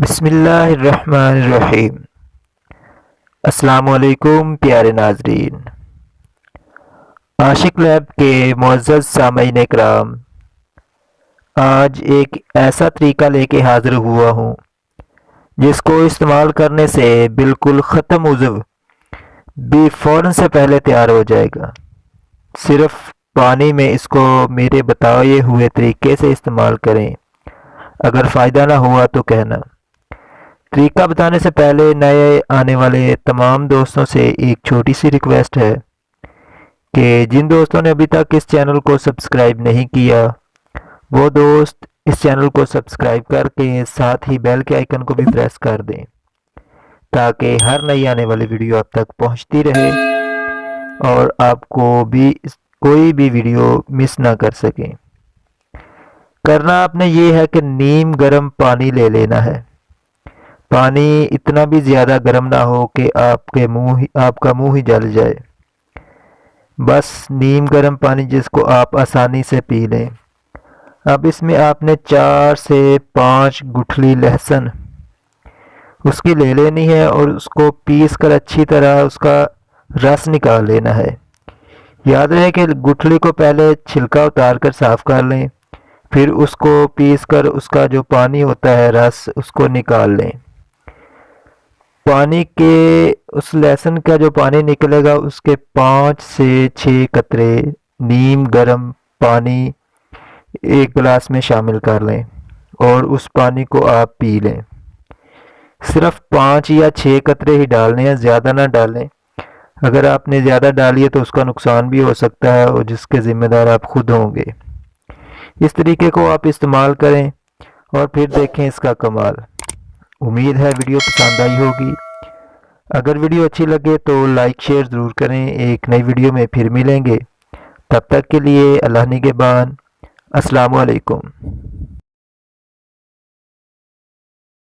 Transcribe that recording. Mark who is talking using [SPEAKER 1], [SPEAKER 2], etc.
[SPEAKER 1] بسم اللہ الرحمن الرحیم۔ السلام علیکم پیارے ناظرین، عاشق لیب کے معزز سامعین کرام، آج ایک ایسا طریقہ لے کے حاضر ہوا ہوں جس کو استعمال کرنے سے بالکل ختم عضو بھی فوراً سے پہلے تیار ہو جائے گا۔ صرف پانی میں اس کو میرے بتائے ہوئے طریقے سے استعمال کریں، اگر فائدہ نہ ہوا تو کہنا۔ طریقہ بتانے سے پہلے نئے آنے والے تمام دوستوں سے ایک چھوٹی سی ریکویسٹ ہے کہ جن دوستوں نے ابھی تک اس چینل کو سبسکرائب نہیں کیا وہ دوست اس چینل کو سبسکرائب کر کے ساتھ ہی بیل کے آئیکن کو بھی پریس کر دیں تاکہ ہر نئی آنے والی ویڈیو آپ تک پہنچتی رہے اور آپ کو بھی کوئی بھی ویڈیو مس نہ کر سکیں۔ کرنا آپ نے یہ ہے کہ نیم گرم پانی لے لینا ہے۔ پانی اتنا بھی زیادہ گرم نہ ہو کہ آپ کا منہ ہی جل جائے، بس نیم گرم پانی جس کو آپ آسانی سے پی لیں۔ اب اس میں آپ نے 4 سے 5 گٹھلی لہسن اس کی لے لینی ہے اور اس کو پیس کر اچھی طرح اس کا رس نکال لینا ہے۔ یاد رہے کہ گٹھلی کو پہلے چھلکا اتار کر صاف کر لیں، پھر اس کو پیس کر اس کا جو پانی ہوتا ہے رس اس کو نکال لیں۔ پانی کے اس لہسن کا جو پانی نکلے گا اس کے 5 سے 6 قطرے نیم گرم پانی ایک گلاس میں شامل کر لیں اور اس پانی کو آپ پی لیں۔ صرف 5 یا 6 قطرے ہی ڈالنے ہیں، زیادہ نہ ڈالیں۔ اگر آپ نے زیادہ ڈالی ہے تو اس کا نقصان بھی ہو سکتا ہے اور جس کے ذمہ دار آپ خود ہوں گے۔ اس طریقے کو آپ استعمال کریں اور پھر دیکھیں اس کا کمال۔ امید ہے ویڈیو پسند آئی ہوگی۔ اگر ویڈیو اچھی لگے تو لائک شیئر ضرور کریں۔ ایک نئی ویڈیو میں پھر ملیں گے، تب تک کے لیے اللہ نگہبان۔ السلام علیکم۔